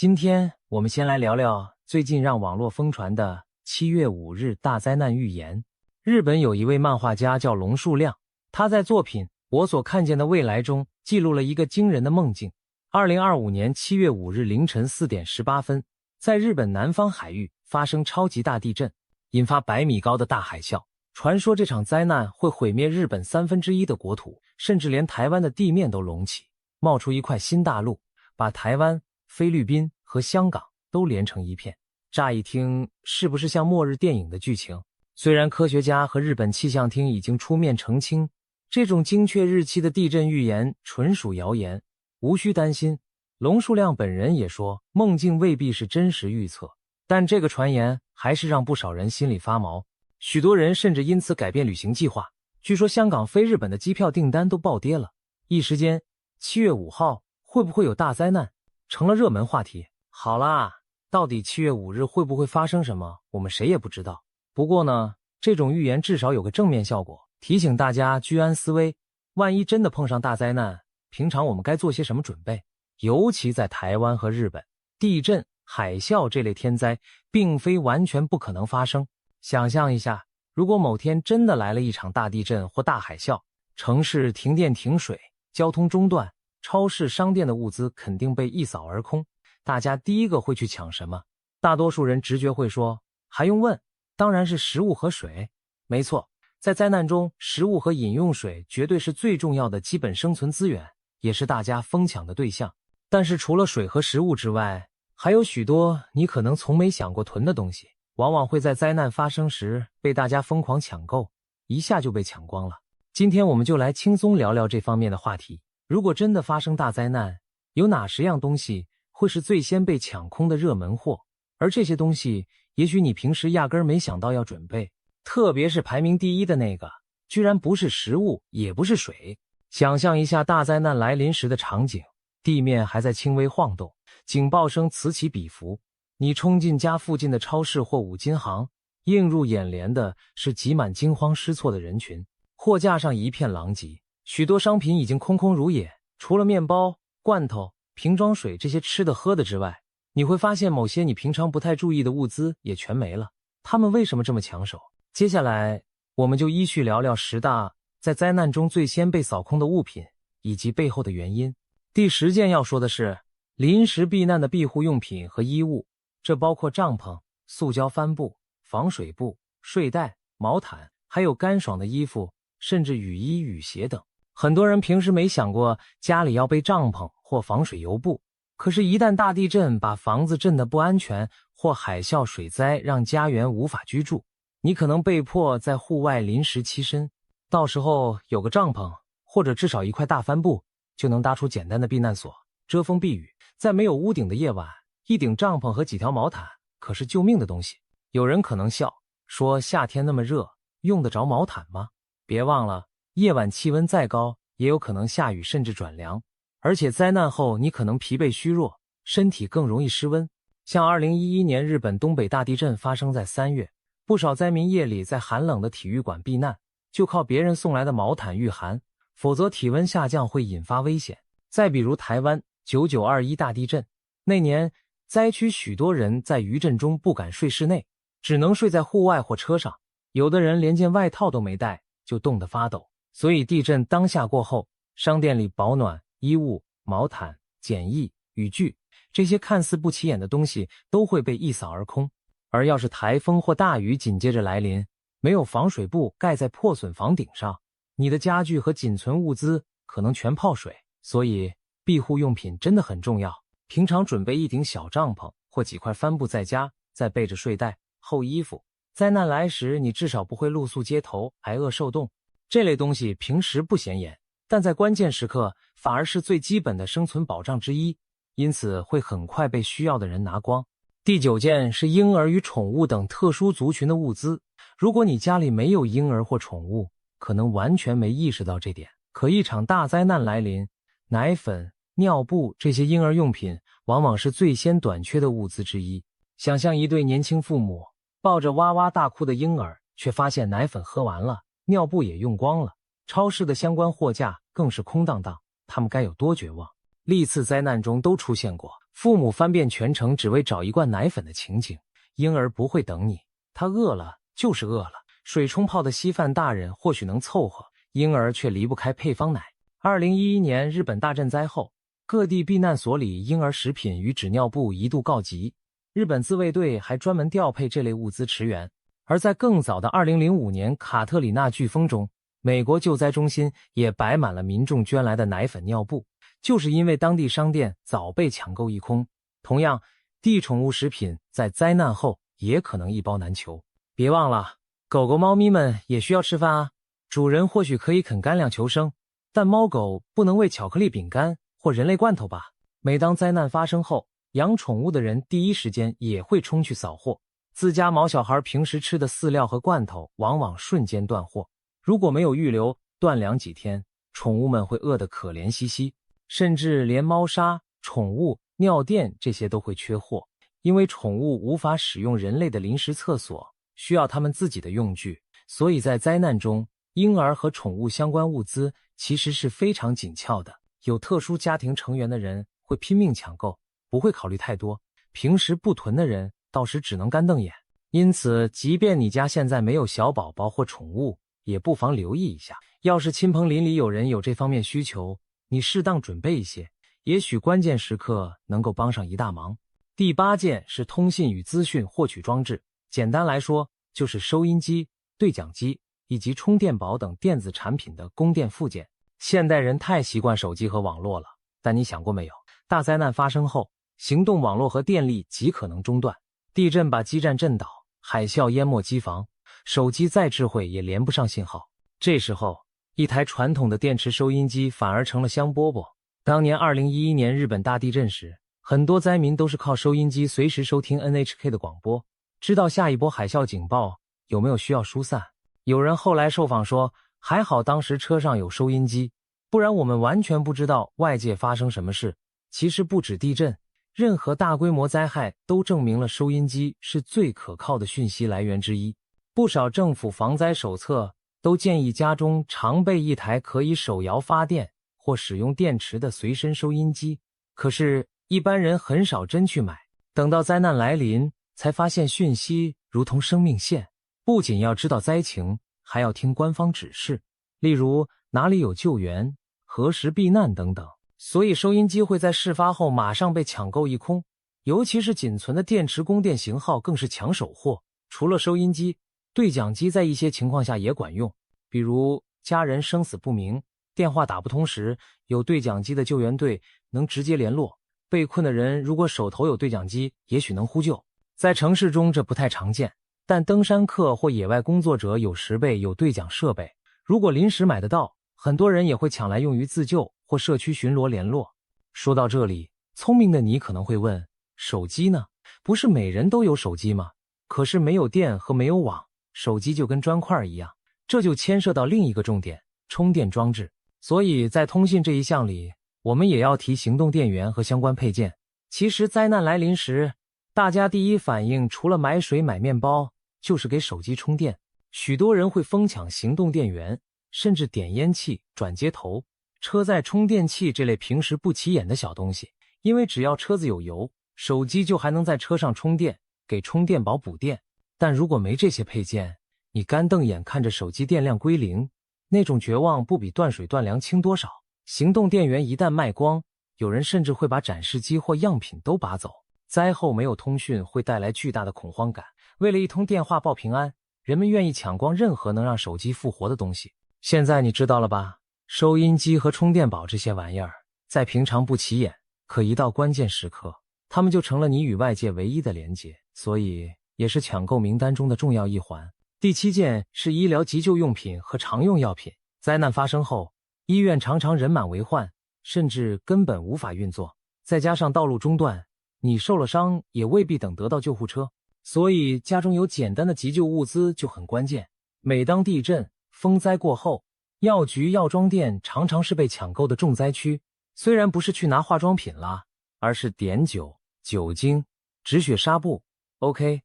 今天我们先来聊聊最近让网络疯传的7月5日大灾难预言。日本有一位漫画家叫龙树亮，他在作品《我所看见的未来》中记录了一个惊人的梦境。2025年7月5日凌晨4点18分，在日本南方海域发生超级大地震，引发100米高的大海啸。传说这场灾难会毁灭日本1/3的国土，甚至连台湾的地面都隆起，冒出一块新大陆，把台湾、菲律宾和香港都连成一片。乍一听是不是像末日电影的剧情？虽然科学家和日本气象厅已经出面澄清，这种精确日期的地震预言纯属谣言，无需担心。龙树亮本人也说，梦境未必是真实预测，但这个传言还是让不少人心里发毛。许多人甚至因此改变旅行计划。据说香港飞日本的机票订单都暴跌了，一时间7月5号会不会有大灾难成了热门话题。好啦，到底7月5日会不会发生什么，我们谁也不知道。不过呢，这种预言至少有个正面效果，提醒大家居安思危，万一真的碰上大灾难，平常我们该做些什么准备。尤其在台湾和日本，地震、海啸这类天灾并非完全不可能发生。想象一下，如果某天真的来了一场大地震或大海啸，城市停电停水，交通中断，超市商店的物资肯定被一扫而空，大家第一个会去抢什么？大多数人直觉会说，还用问，当然是食物和水。没错，在灾难中，食物和饮用水绝对是最重要的基本生存资源，也是大家疯抢的对象。但是除了水和食物之外，还有许多你可能从没想过囤的东西，往往会在灾难发生时被大家疯狂抢购，一下就被抢光了。今天我们就来轻松聊聊这方面的话题。如果真的发生大灾难，有哪10样东西会是最先被抢空的热门货？而这些东西也许你平时压根儿没想到要准备，特别是排名第一的那个，居然不是食物，也不是水。想象一下大灾难来临时的场景，地面还在轻微晃动，警报声此起彼伏，你冲进家附近的超市或五金行，映入眼帘的是挤满惊慌失措的人群，货架上一片狼藉，许多商品已经空空如也，除了面包、罐头、瓶装水这些吃的喝的之外，你会发现某些你平常不太注意的物资也全没了。他们为什么这么抢手？接下来我们就依序聊聊10大在灾难中最先被扫空的物品以及背后的原因。第10件要说的是临时避难的庇护用品和衣物，这包括帐篷、塑胶帆布、防水布、睡袋、毛毯，还有干爽的衣服，甚至雨衣、雨鞋等。很多人平时没想过家里要备帐篷或防水油布，可是一旦大地震把房子震得不安全，或海啸水灾让家园无法居住，你可能被迫在户外临时栖身。到时候有个帐篷，或者至少一块大帆布，就能搭出简单的避难所，遮风避雨。在没有屋顶的夜晚，一顶帐篷和几条毛毯可是救命的东西。有人可能笑说，夏天那么热，用得着毛毯吗？别忘了，夜晚气温再高，也有可能下雨甚至转凉。而且灾难后你可能疲惫虚弱，身体更容易失温。像2011年日本东北大地震发生在3月，不少灾民夜里在寒冷的体育馆避难，就靠别人送来的毛毯御寒，否则体温下降会引发危险。再比如台湾9921大地震，那年灾区许多人在余震中不敢睡室内，只能睡在户外或车上，有的人连件外套都没带，就冻得发抖。所以地震当下过后，商店里保暖、衣物、毛毯、简易、雨具，这些看似不起眼的东西都会被一扫而空。而要是台风或大雨紧接着来临，没有防水布盖在破损房顶上，你的家具和仅存物资可能全泡水。所以庇护用品真的很重要，平常准备一顶小帐篷或几块帆布在家，再备着睡袋、厚衣服，灾难来时你至少不会露宿街头，挨饿受冻。这类东西平时不显眼，但在关键时刻反而是最基本的生存保障之一，因此会很快被需要的人拿光。第9件是婴儿与宠物等特殊族群的物资。如果你家里没有婴儿或宠物，可能完全没意识到这点，可一场大灾难来临，奶粉、尿布这些婴儿用品往往是最先短缺的物资之一。想象一对年轻父母抱着哇哇大哭的婴儿，却发现奶粉喝完了，尿布也用光了，超市的相关货架更是空荡荡，他们该有多绝望。历次灾难中都出现过，父母翻遍全城只为找一罐奶粉的情景。婴儿不会等你，他饿了就是饿了。水冲泡的稀饭大人或许能凑合，婴儿却离不开配方奶。2011年日本大震灾后，各地避难所里婴儿食品与纸尿布一度告急，日本自卫队还专门调配这类物资驰援。而在更早的2005年卡特里娜飓风中，美国救灾中心也摆满了民众捐来的奶粉尿布，就是因为当地商店早被抢购一空。同样，地宠物食品在灾难后也可能一包难求。别忘了，狗狗猫咪们也需要吃饭啊。主人或许可以啃干粮求生，但猫狗不能喂巧克力饼干或人类罐头吧。每当灾难发生后，养宠物的人第一时间也会冲去扫货，自家毛小孩平时吃的饲料和罐头往往瞬间断货。如果没有预留，断粮几天，宠物们会饿得可怜兮兮，甚至连猫砂、宠物尿垫这些都会缺货，因为宠物无法使用人类的临时厕所，需要他们自己的用具。所以在灾难中，婴儿和宠物相关物资其实是非常紧俏的。有特殊家庭成员的人会拼命抢购，不会考虑太多，平时不囤的人到时只能干瞪眼。因此，即便你家现在没有小宝宝或宠物，也不妨留意一下。要是亲朋邻里有人有这方面需求，你适当准备一些，也许关键时刻能够帮上一大忙。第8件是通信与资讯获取装置，简单来说就是收音机、对讲机以及充电宝等电子产品的供电附件。现代人太习惯手机和网络了，但你想过没有，大灾难发生后，行动网络和电力极可能中断。地震把基站震倒，海啸淹没机房，手机再智慧也连不上信号。这时候，一台传统的电池收音机反而成了香饽饽。当年2011年日本大地震时，很多灾民都是靠收音机随时收听 NHK 的广播，知道下一波海啸警报有没有需要疏散。有人后来受访说，还好当时车上有收音机，不然我们完全不知道外界发生什么事。其实不止地震，任何大规模灾害都证明了收音机是最可靠的讯息来源之一。不少政府防灾手册都建议家中常备一台可以手摇发电或使用电池的随身收音机，可是一般人很少真去买。等到灾难来临，才发现讯息如同生命线，不仅要知道灾情，还要听官方指示，例如哪里有救援、何时避难等等。所以收音机会在事发后马上被抢购一空，尤其是仅存的电池供电型号更是抢手货。除了收音机，对讲机在一些情况下也管用，比如家人生死不明，电话打不通时，有对讲机的救援队能直接联络。被困的人如果手头有对讲机，也许能呼救。在城市中这不太常见，但登山客或野外工作者有时备有对讲设备，如果临时买得到，很多人也会抢来用于自救或社区巡逻联络。说到这里，聪明的你可能会问，手机呢？不是每人都有手机吗？可是没有电和没有网，手机就跟砖块一样，这就牵涉到另一个重点，充电装置。所以在通信这一项里，我们也要提行动电源和相关配件。其实灾难来临时，大家第一反应除了买水买面包，就是给手机充电。许多人会疯抢行动电源，甚至点烟器、转接头、车载充电器这类平时不起眼的小东西，因为只要车子有油，手机就还能在车上充电，给充电宝补电。但如果没这些配件，你干瞪眼看着手机电量归零，那种绝望不比断水断粮轻多少。行动电源一旦卖光，有人甚至会把展示机或样品都拔走。灾后没有通讯会带来巨大的恐慌感，为了一通电话报平安，人们愿意抢光任何能让手机复活的东西。现在你知道了吧？收音机和充电宝这些玩意儿，在平常不起眼，可一到关键时刻，它们就成了你与外界唯一的连接，所以也是抢购名单中的重要一环。第7件是医疗急救用品和常用药品。灾难发生后，医院常常人满为患，甚至根本无法运作，再加上道路中断，你受了伤也未必等得到救护车，所以家中有简单的急救物资就很关键。每当地震、风灾过后，药局、药妆店常常是被抢购的重灾区。虽然不是去拿化妆品啦，而是碘酒、酒精、止血纱布、OK、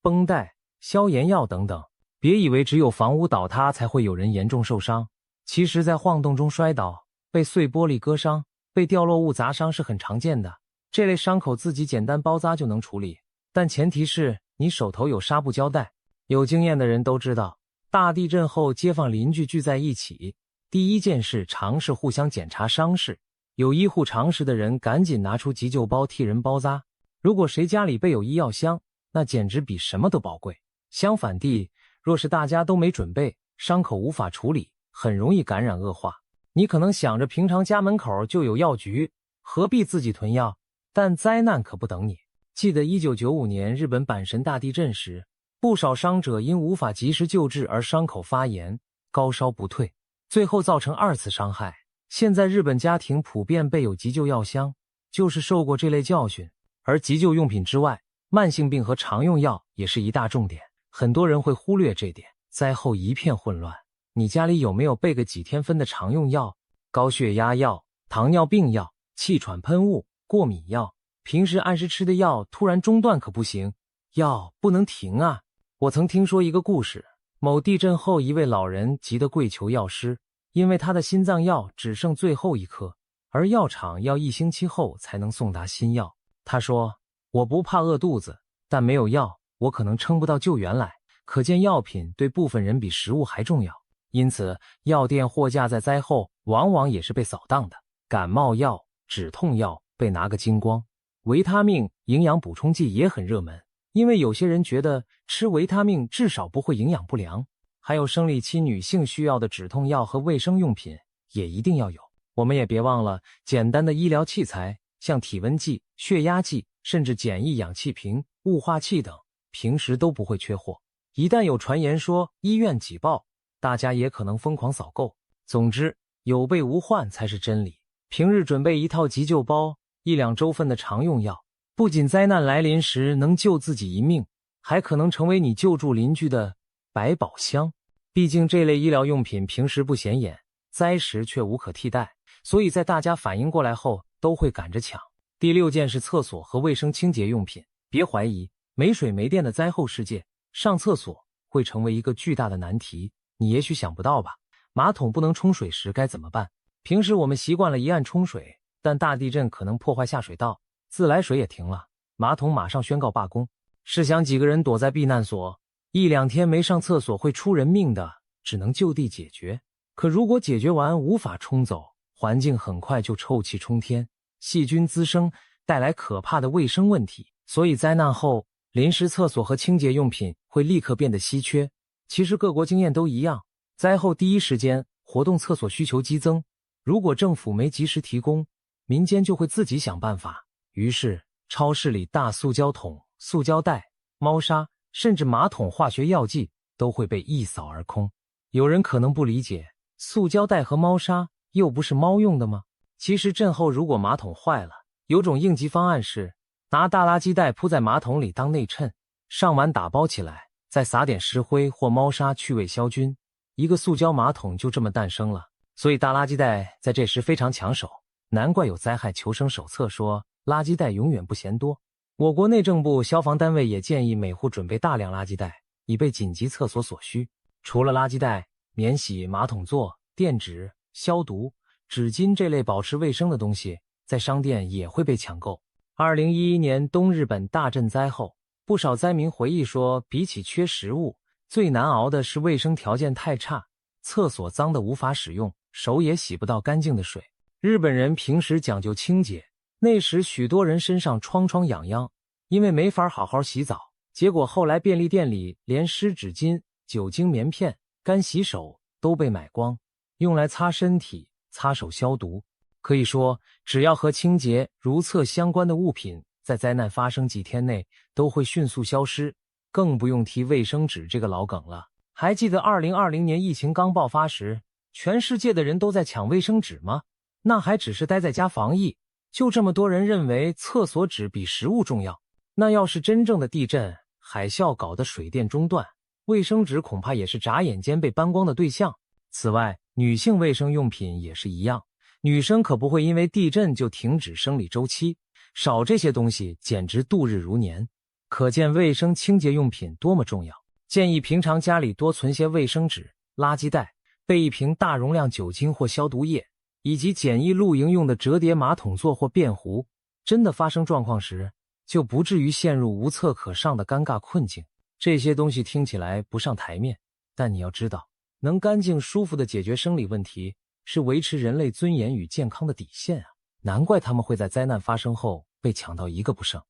绷带、消炎药等等。别以为只有房屋倒塌才会有人严重受伤，其实在晃动中摔倒、被碎玻璃割伤、被掉落物砸伤是很常见的。这类伤口自己简单包扎就能处理，但前提是你手头有纱布胶带。有经验的人都知道，大地震后街坊邻居聚在一起，第一件事尝试互相检查伤势，有医护常识的人赶紧拿出急救包替人包扎。如果谁家里备有医药箱，那简直比什么都宝贵。相反地，若是大家都没准备，伤口无法处理，很容易感染恶化。你可能想着平常家门口就有药局，何必自己囤药？但灾难可不等你。记得1995年日本阪神大地震时，不少伤者因无法及时救治而伤口发炎，高烧不退，最后造成2次伤害。现在日本家庭普遍备有急救药箱，就是受过这类教训。而急救用品之外，慢性病和常用药也是一大重点，很多人会忽略这点，灾后一片混乱。你家里有没有备个几天分的常用药？高血压药、糖尿病药、气喘喷雾、过敏药，平时按时吃的药突然中断可不行，药不能停啊。我曾听说一个故事，某地震后一位老人急得跪求药师，因为他的心脏药只剩最后一颗，而药厂要1星期后才能送达新药。他说，我不怕饿肚子，但没有药，我可能撑不到救援来。可见药品对部分人比食物还重要，因此药店货架在灾后往往也是被扫荡的。感冒药、止痛药被拿个精光，维他命、营养补充剂也很热门，因为有些人觉得吃维他命至少不会营养不良。还有生理期女性需要的止痛药和卫生用品也一定要有。我们也别忘了简单的医疗器材，像体温计、血压计，甚至简易氧气瓶、雾化器等，平时都不会缺货。一旦有传言说医院挤爆，大家也可能疯狂扫购。总之，有备无患才是真理。平日准备一套急救包，1-2周份的常用药，不仅灾难来临时能救自己一命，还可能成为你救助邻居的百宝箱。毕竟这类医疗用品平时不显眼，灾时却无可替代，所以在大家反应过来后都会赶着抢。第6件是厕所和卫生清洁用品。别怀疑，没水没电的灾后世界，上厕所会成为一个巨大的难题。你也许想不到吧？马桶不能冲水时该怎么办？平时我们习惯了一按冲水，但大地震可能破坏下水道，自来水也停了，马桶马上宣告罢工。试想几个人躲在避难所，1-2天没上厕所会出人命的，只能就地解决。可如果解决完无法冲走，环境很快就臭气冲天，细菌滋生，带来可怕的卫生问题。所以灾难后，临时厕所和清洁用品会立刻变得稀缺。其实各国经验都一样，灾后第一时间活动厕所需求激增，如果政府没及时提供，民间就会自己想办法。于是超市里大塑胶桶、塑胶袋、猫砂，甚至马桶化学药剂都会被一扫而空。有人可能不理解，塑胶袋和猫砂又不是猫用的吗？其实震后如果马桶坏了，有种应急方案是拿大垃圾袋铺在马桶里当内衬，上完打包起来，再撒点石灰或猫砂去味消菌，一个塑胶马桶就这么诞生了。所以大垃圾袋在这时非常抢手，难怪有灾害求生手册说垃圾袋永远不嫌多。我国内政部消防单位也建议每户准备大量垃圾袋，以备紧急厕所所需。除了垃圾袋，免洗、马桶座、垫纸、消毒、纸巾这类保持卫生的东西，在商店也会被抢购。2011年东日本大震灾后，不少灾民回忆说，比起缺食物，最难熬的是卫生条件太差，厕所脏得无法使用，手也洗不到干净的水。日本人平时讲究清洁，那时许多人身上疮疮痒痒，因为没法好好洗澡，结果后来便利店里连湿纸巾、酒精棉片、干洗手都被买光，用来擦身体、擦手消毒。可以说，只要和清洁、如厕相关的物品，在灾难发生几天内都会迅速消失，更不用提卫生纸这个老梗了。还记得2020年疫情刚爆发时，全世界的人都在抢卫生纸吗？那还只是待在家防疫，就这么多人认为厕所纸比食物重要。那要是真正的地震、海啸搞得水电中断，卫生纸恐怕也是眨眼间被搬光的对象。此外，女性卫生用品也是一样，女生可不会因为地震就停止生理周期，少这些东西简直度日如年。可见卫生清洁用品多么重要。建议平常家里多存些卫生纸、垃圾袋，备一瓶大容量酒精或消毒液，以及简易露营用的折叠马桶座或便壶。真的发生状况时，就不至于陷入无策可上的尴尬困境。这些东西听起来不上台面，但你要知道，能干净舒服地解决生理问题，是维持人类尊严与健康的底线啊！难怪他们会在灾难发生后被抢到一个不剩。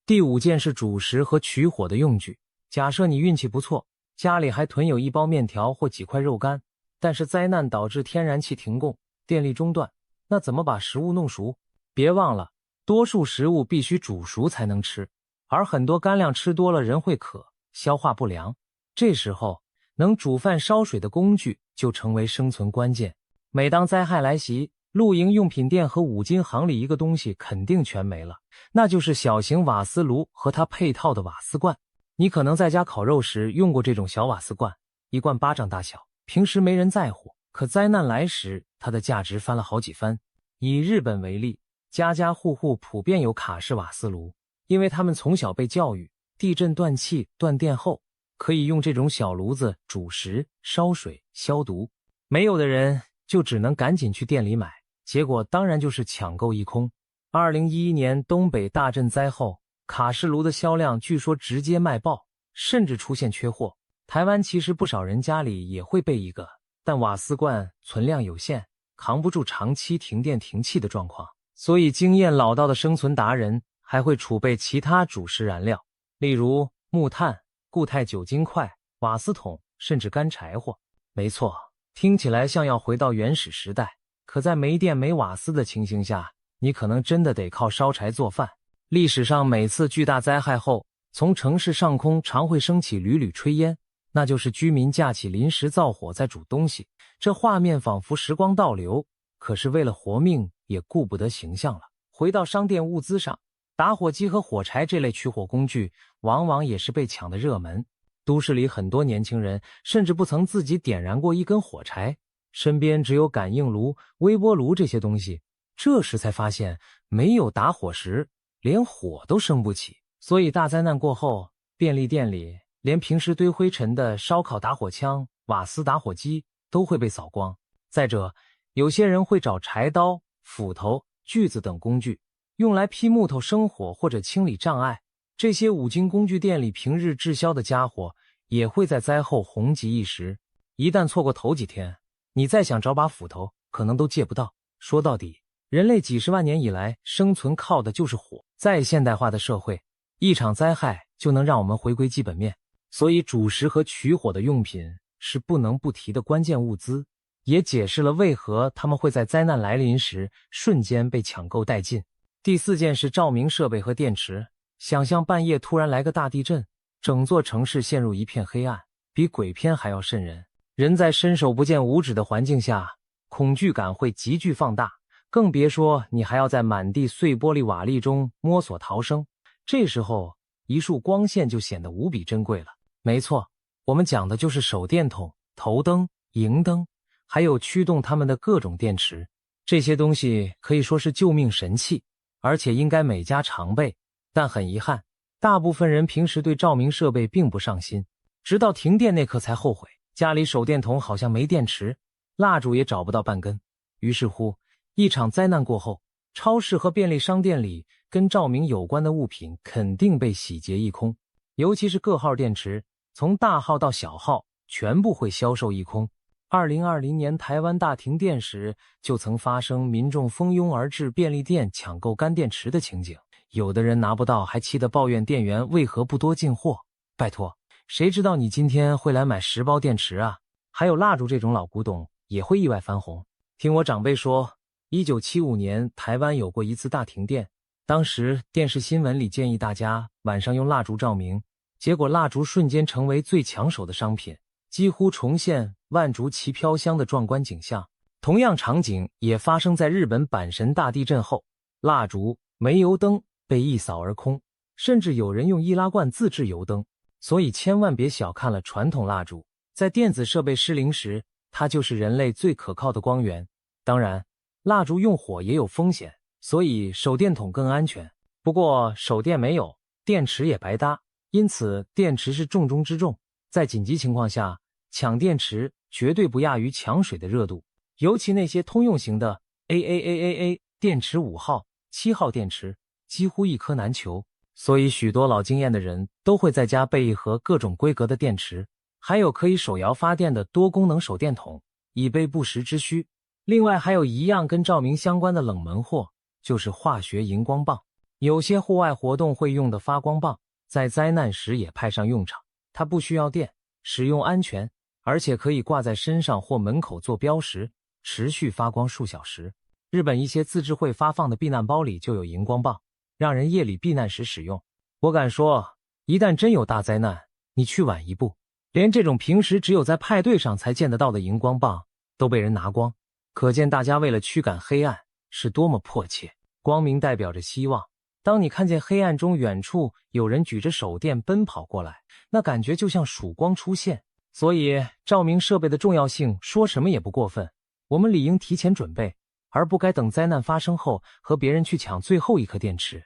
第5件是煮食和取火的用具。假设你运气不错，家里还囤有一包面条或几块肉干，但是灾难导致天然气停供，电力中断，那怎么把食物弄熟？别忘了，多数食物必须煮熟才能吃，而很多干粮吃多了人会渴，消化不良。这时候，能煮饭烧水的工具就成为生存关键。每当灾害来袭，露营用品店和五金行里一个东西肯定全没了，那就是小型瓦斯炉和它配套的瓦斯罐。你可能在家烤肉时用过这种小瓦斯罐，一罐巴掌大小，平时没人在乎，可灾难来时，它的价值翻了好几番。以日本为例，家家户户普遍有卡式瓦斯炉，因为他们从小被教育，地震断气断电后，可以用这种小炉子煮食、烧水、消毒。没有的人就只能赶紧去店里买，结果当然就是抢购一空。2011年东北大震灾后，卡式炉的销量据说直接卖爆，甚至出现缺货。台湾其实不少人家里也会备一个，但瓦斯罐存量有限，扛不住长期停电停气的状况，所以经验老道的生存达人还会储备其他主食燃料，例如木炭、固态酒精块、瓦斯桶，甚至干柴火。没错，听起来像要回到原始时代，可在没电没瓦斯的情形下，你可能真的得靠烧柴做饭。历史上每次巨大灾害后，从城市上空常会升起缕缕炊烟，那就是居民架起临时灶火在煮东西。这画面仿佛时光倒流，可是为了活命也顾不得形象了。回到商店物资上，打火机和火柴这类取火工具往往也是被抢的热门。都市里很多年轻人甚至不曾自己点燃过一根火柴，身边只有感应炉、微波炉这些东西。这时才发现，没有打火石，连火都生不起。所以大灾难过后，便利店里连平时堆灰尘的烧烤打火枪、瓦斯打火机都会被扫光。再者，有些人会找柴刀、斧头、锯子等工具，用来劈木头生火或者清理障碍。这些五金工具店里平日滞销的家伙，也会在灾后红极一时。一旦错过头几天，你再想找把斧头，可能都借不到。说到底，人类几十万年以来生存靠的就是火。在现代化的社会，一场灾害就能让我们回归基本面，所以煮食和取火的用品是不能不提的关键物资，也解释了为何他们会在灾难来临时瞬间被抢购殆尽。第4件是照明设备和电池。想象半夜突然来个大地震，整座城市陷入一片黑暗，比鬼片还要瘆人。人在伸手不见五指的环境下，恐惧感会急剧放大，更别说你还要在满地碎玻璃瓦砾中摸索逃生。这时候，一束光线就显得无比珍贵了。没错，我们讲的就是手电筒、头灯、荧灯，还有驱动它们的各种电池。这些东西可以说是救命神器，而且应该每家常备。但很遗憾，大部分人平时对照明设备并不上心，直到停电那刻才后悔，家里手电筒好像没电池，蜡烛也找不到半根。于是乎，一场灾难过后，超市和便利商店里跟照明有关的物品肯定被洗劫一空，尤其是各号电池，从大号到小号，全部会销售一空。2020年台湾大停电时，就曾发生民众蜂拥而至便利店抢购干电池的情景。有的人拿不到还气得抱怨店员为何不多进货。拜托，谁知道你今天会来买10包电池啊？还有蜡烛这种老古董也会意外翻红。听我长辈说，1975年台湾有过一次大停电，当时电视新闻里建议大家晚上用蜡烛照明，结果蜡烛瞬间成为最抢手的商品，几乎重现万烛齐飘香的壮观景象。同样场景也发生在日本阪神大地震后，蜡烛、煤油灯被一扫而空，甚至有人用易拉罐自制油灯。所以千万别小看了传统蜡烛，在电子设备失灵时，它就是人类最可靠的光源。当然，蜡烛用火也有风险，所以手电筒更安全。不过手电没有，电池也白搭，因此电池是重中之重。在紧急情况下，抢电池绝对不亚于抢水的热度，尤其那些通用型的 AAAAA 电池5号、7号电池，几乎一颗难求。所以许多老经验的人都会在家备一盒各种规格的电池，还有可以手摇发电的多功能手电筒，以备不时之需。另外还有一样跟照明相关的冷门货，就是化学荧光棒。有些户外活动会用的发光棒，在灾难时也派上用场。它不需要电，使用安全，而且可以挂在身上或门口做标识，持续发光数小时。日本一些自治会发放的避难包里就有荧光棒，让人夜里避难时使用。我敢说，一旦真有大灾难，你去晚一步，连这种平时只有在派对上才见得到的荧光棒都被人拿光。可见大家为了驱赶黑暗是多么迫切。光明代表着希望，当你看见黑暗中远处有人举着手电奔跑过来，那感觉就像曙光出现。所以照明设备的重要性说什么也不过分，我们理应提前准备，而不该等灾难发生后和别人去抢最后一颗电池。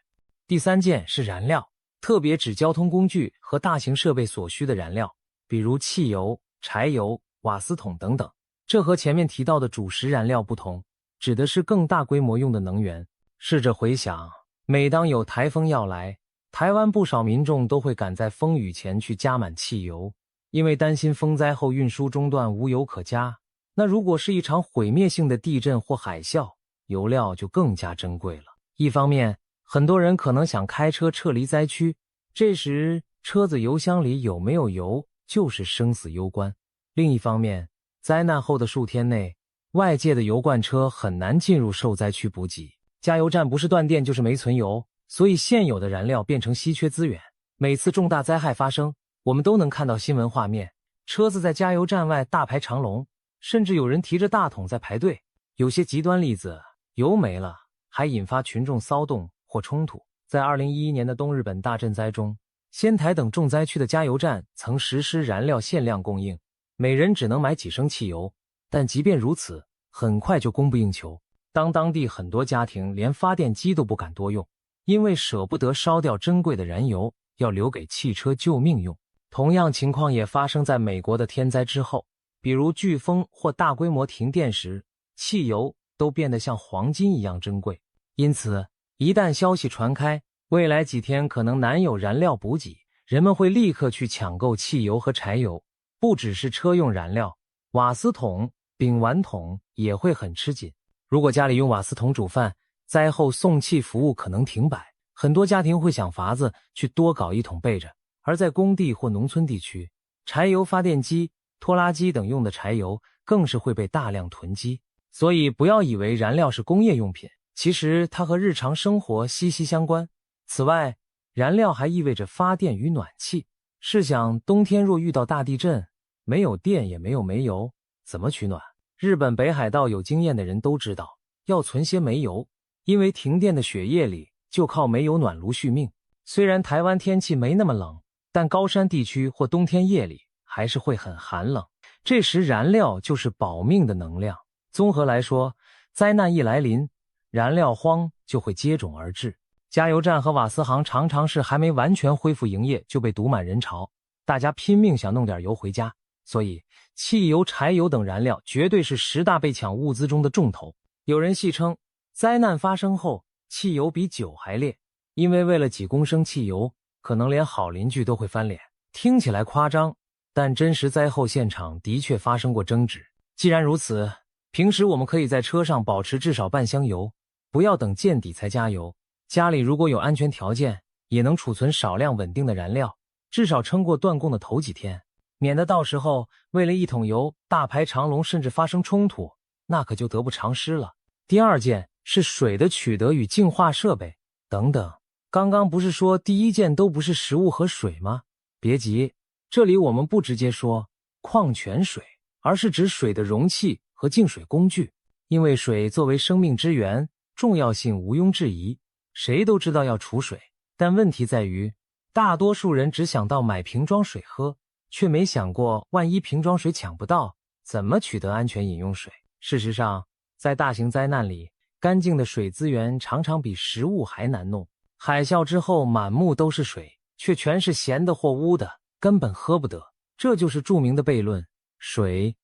第三件是燃料，特别指交通工具和大型设备所需的燃料，比如汽油、柴油、瓦斯桶等等。这和前面提到的主食燃料不同，指的是更大规模用的能源。试着回想，每当有台风要来，台湾不少民众都会赶在风雨前去加满汽油，因为担心风灾后运输中断无油可加。那如果是一场毁灭性的地震或海啸，油料就更加珍贵了。一方面，很多人可能想开车撤离灾区，这时车子油箱里有没有油就是生死攸关。另一方面，灾难后的数天内，外界的油罐车很难进入受灾区补给，加油站不是断电就是没存油，所以现有的燃料变成稀缺资源。每次重大灾害发生，我们都能看到新闻画面，车子在加油站外大排长龙，甚至有人提着大桶在排队。有些极端例子，油没了，还引发群众骚动或冲突。在2011年的东日本大震灾中，仙台等重灾区的加油站曾实施燃料限量供应，每人只能买几升汽油，但即便如此，很快就供不应求。当地很多家庭连发电机都不敢多用，因为舍不得烧掉珍贵的燃油，要留给汽车救命用。同样情况也发生在美国的天灾之后，比如飓风或大规模停电时，汽油都变得像黄金一样珍贵。因此，一旦消息传开，未来几天可能难有燃料补给，人们会立刻去抢购汽油和柴油。不只是车用燃料，瓦斯桶、丙烷桶也会很吃紧。如果家里用瓦斯桶煮饭，灾后送气服务可能停摆，很多家庭会想法子去多搞一桶备着。而在工地或农村地区，柴油发电机、拖拉机等用的柴油更是会被大量囤积。所以不要以为燃料是工业用品，其实它和日常生活息息相关。此外，燃料还意味着发电与暖气。试想冬天若遇到大地震，没有电也没有煤油，怎么取暖？日本北海道有经验的人都知道，要存些煤油，因为停电的雪夜里就靠煤油暖炉续命。虽然台湾天气没那么冷，但高山地区或冬天夜里还是会很寒冷，这时燃料就是保命的能量。综合来说，灾难一来临，燃料荒就会接踵而至。加油站和瓦斯行常常是还没完全恢复营业就被堵满人潮，大家拼命想弄点油回家。所以汽油、柴油等燃料绝对是10大被抢物资中的重头。有人戏称，灾难发生后，汽油比酒还烈，因为为了几公升汽油，可能连好邻居都会翻脸。听起来夸张，但真实灾后现场的确发生过争执。既然如此，平时我们可以在车上保持至少半箱油，不要等见底才加油。家里如果有安全条件，也能储存少量稳定的燃料，至少撑过断供的头几天，免得到时候为了一桶油大排长龙甚至发生冲突，那可就得不偿失了。第二件是水的取得与净化设备等等。刚刚不是说第一件都不是食物和水吗？别急，这里我们不直接说矿泉水，而是指水的容器和净水工具。因为水作为生命之源，重要性毋庸置疑，谁都知道要储水。但问题在于，大多数人只想到买瓶装水喝，却没想过万一瓶装水抢不到，怎么取得安全饮用水。事实上，在大型灾难里，干净的水资源常常比食物还难弄。海啸之后满目都是水，却全是咸的或污的，根本喝不得。这就是著名的悖论，水，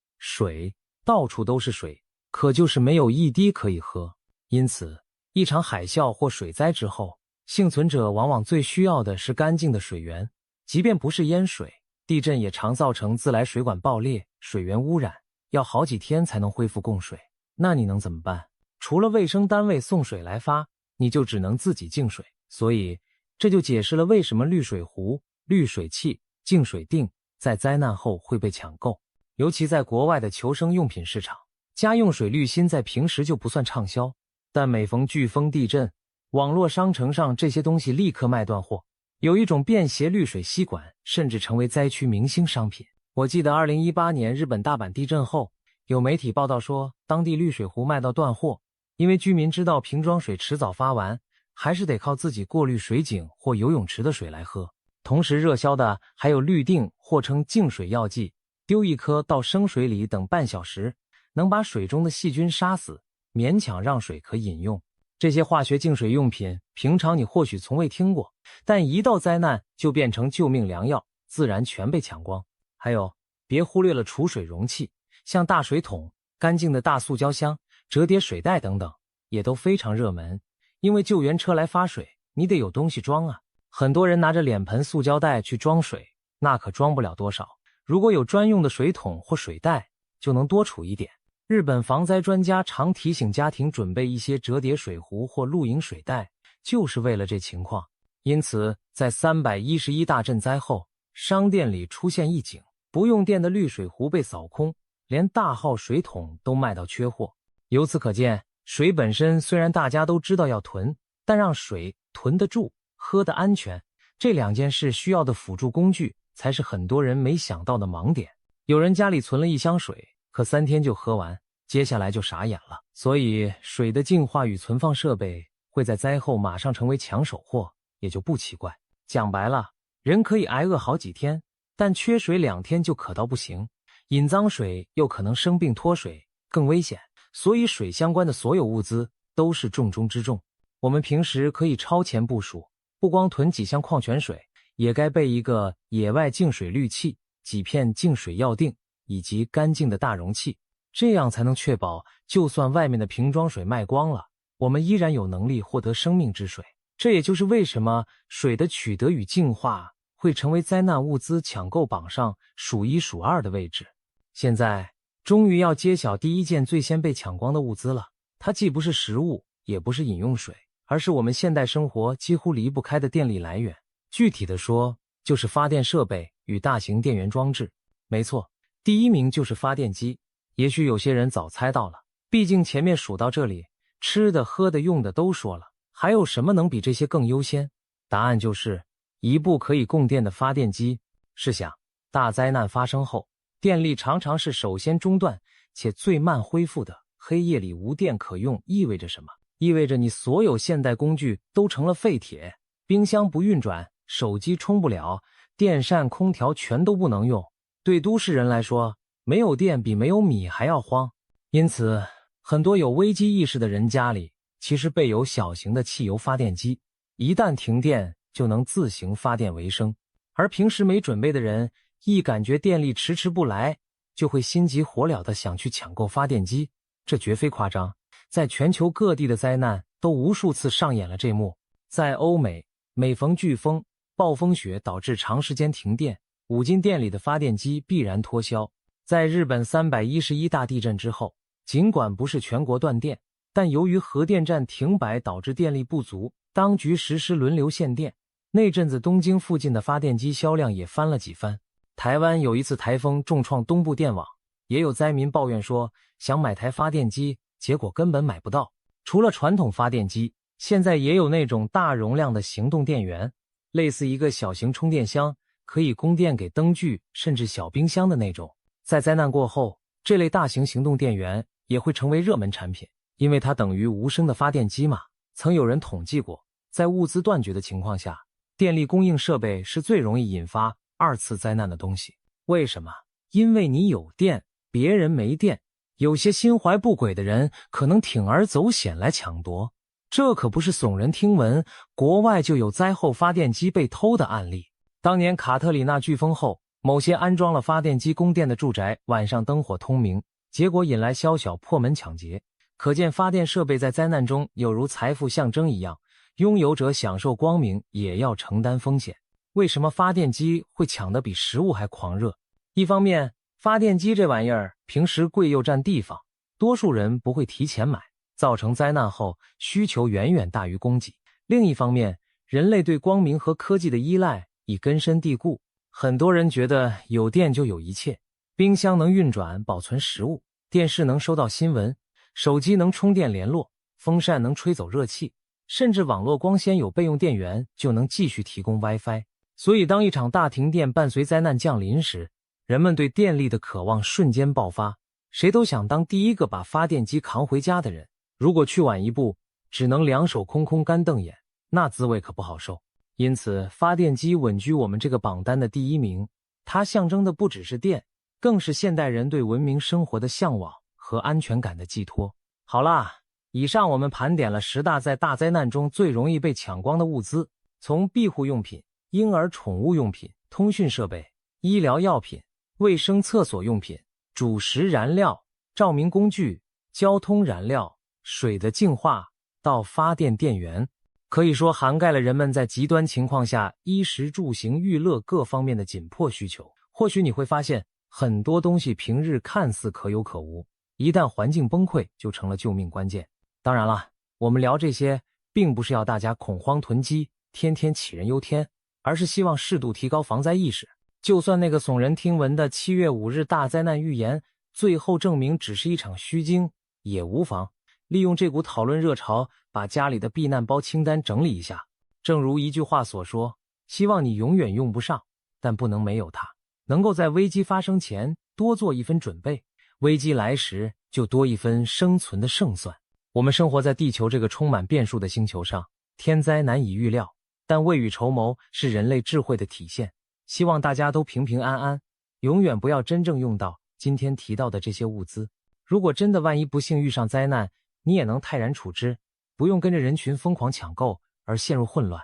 到处都是水，可就是没有一滴可以喝。因此，一场海啸或水灾之后，幸存者往往最需要的是干净的水源，即便不是淹水，地震也常造成自来水管爆裂、水源污染，要好几天才能恢复供水。那你能怎么办？除了卫生单位送水来发，你就只能自己净水。所以这就解释了为什么滤水壶、滤水器、净水锭在灾难后会被抢购。尤其在国外的求生用品市场，家用水滤芯在平时就不算畅销，但每逢飓风、地震，网络商城上这些东西立刻卖断货。有一种便携滤水吸管甚至成为灾区明星商品。我记得2018年日本大阪地震后，有媒体报道说当地滤水壶卖到断货，因为居民知道瓶装水迟早发完，还是得靠自己过滤水井或游泳池的水来喝。同时热销的还有氯锭或称净水药剂，丢一颗到生水里等半小时，能把水中的细菌杀死，勉强让水可饮用。这些化学净水用品平常你或许从未听过，但一到灾难就变成救命良药，自然全被抢光。还有，别忽略了储水容器，像大水桶、干净的大塑胶箱、折叠水袋等等，也都非常热门。因为救援车来发水，你得有东西装啊。很多人拿着脸盆、塑胶袋去装水，那可装不了多少。如果有专用的水桶或水袋，就能多储一点。日本防灾专家常提醒家庭准备一些折叠水壶或露营水袋，就是为了这情况。因此，在311大震灾后，商店里出现一景，不用电的滤水壶被扫空，连大号水桶都卖到缺货。由此可见，水本身虽然大家都知道要囤，但让水囤得住、喝得安全，这两件事需要的辅助工具才是很多人没想到的盲点。有人家里存了1箱水，可3天就喝完，接下来就傻眼了。所以水的净化与存放设备会在灾后马上成为抢手货，也就不奇怪。讲白了，人可以挨饿好几天，但缺水2天就可到不行。饮脏水又可能生病脱水，更危险。所以水相关的所有物资都是重中之重。我们平时可以超前部署，不光囤几箱矿泉水，也该备一个野外净水滤器、几片净水药锭以及干净的大容器，这样才能确保就算外面的瓶装水卖光了，我们依然有能力获得生命之水。这也就是为什么水的取得与净化会成为灾难物资抢购榜上数1数2的位置。现在终于要揭晓第一件最先被抢光的物资了，它既不是食物，也不是饮用水，而是我们现代生活几乎离不开的电力来源。具体的说，就是发电设备与大型电源装置。没错，第一名就是发电机。也许有些人早猜到了，毕竟前面数到这里，吃的、喝的、用的都说了，还有什么能比这些更优先？答案就是一部可以供电的发电机。试想，大灾难发生后，电力常常是首先中断且最慢恢复的。黑夜里无电可用意味着什么？意味着你所有现代工具都成了废铁，冰箱不运转，手机充不了，电扇、空调全都不能用。对都市人来说，没有电比没有米还要慌。因此，很多有危机意识的人家里其实备有小型的汽油发电机，一旦停电就能自行发电为生。而平时没准备的人，一感觉电力迟迟不来，就会心急火燎地想去抢购发电机。这绝非夸张，在全球各地的灾难都无数次上演了这幕。在欧美，每逢飓风、暴风雪导致长时间停电，5斤电里的发电机必然脱销。在日本311大地震之后，尽管不是全国断电，但由于核电站停摆导致电力不足，当局实施轮流限电。那阵子东京附近的发电机销量也翻了几番。台湾有一次台风重创东部电网，也有灾民抱怨说想买台发电机，结果根本买不到。除了传统发电机，现在也有那种大容量的行动电源，类似一个小型充电箱，可以供电给灯具甚至小冰箱的那种。在灾难过后，这类大型行动电源也会成为热门产品，因为它等于无声的发电机嘛。曾有人统计过，在物资断绝的情况下，电力供应设备是最容易引发2次灾难的东西。为什么？因为你有电，别人没电，有些心怀不轨的人可能铤而走险来抢夺。这可不是耸人听闻，国外就有灾后发电机被偷的案例。当年卡特里娜飓风后，某些安装了发电机供电的住宅晚上灯火通明，结果引来宵小破门抢劫。可见发电设备在灾难中有如财富象征一样，拥有者享受光明，也要承担风险。为什么发电机会抢得比食物还狂热？一方面，发电机这玩意儿平时贵又占地方，多数人不会提前买，造成灾难后需求远远大于供给。另一方面，人类对光明和科技的依赖已根深蒂固，很多人觉得有电就有一切，冰箱能运转保存食物，电视能收到新闻，手机能充电联络，风扇能吹走热气，甚至网络光纤有备用电源就能继续提供 WiFi。所以当一场大停电伴随灾难降临时，人们对电力的渴望瞬间爆发，谁都想当第一个把发电机扛回家的人。如果去晚一步，只能两手空空干瞪眼，那滋味可不好受。因此，发电机稳居我们这个榜单的第一名。它象征的不只是电，更是现代人对文明生活的向往和安全感的寄托。好啦，以上我们盘点了10大在大灾难中最容易被抢光的物资，从庇护用品、婴儿宠物用品、通讯设备、医疗药品、卫生厕所用品、主食燃料、照明工具、交通燃料、水的净化到发电电源，可以说涵盖了人们在极端情况下衣食住行娱乐各方面的紧迫需求。或许你会发现，很多东西平日看似可有可无，一旦环境崩溃就成了救命关键。当然了，我们聊这些并不是要大家恐慌囤积，天天杞人忧天，而是希望适度提高防灾意识。就算那个耸人听闻的7月5日大灾难预言最后证明只是一场虚惊，也无妨利用这股讨论热潮，把家里的避难包清单整理一下。正如一句话所说，希望你永远用不上，但不能没有它。能够在危机发生前多做一分准备，危机来时就多一分生存的胜算。我们生活在地球这个充满变数的星球上，天灾难以预料，但未雨绸缪是人类智慧的体现。希望大家都平平安安，永远不要真正用到今天提到的这些物资。如果真的万一不幸遇上灾难，你也能泰然处之，不用跟着人群疯狂抢购而陷入混乱。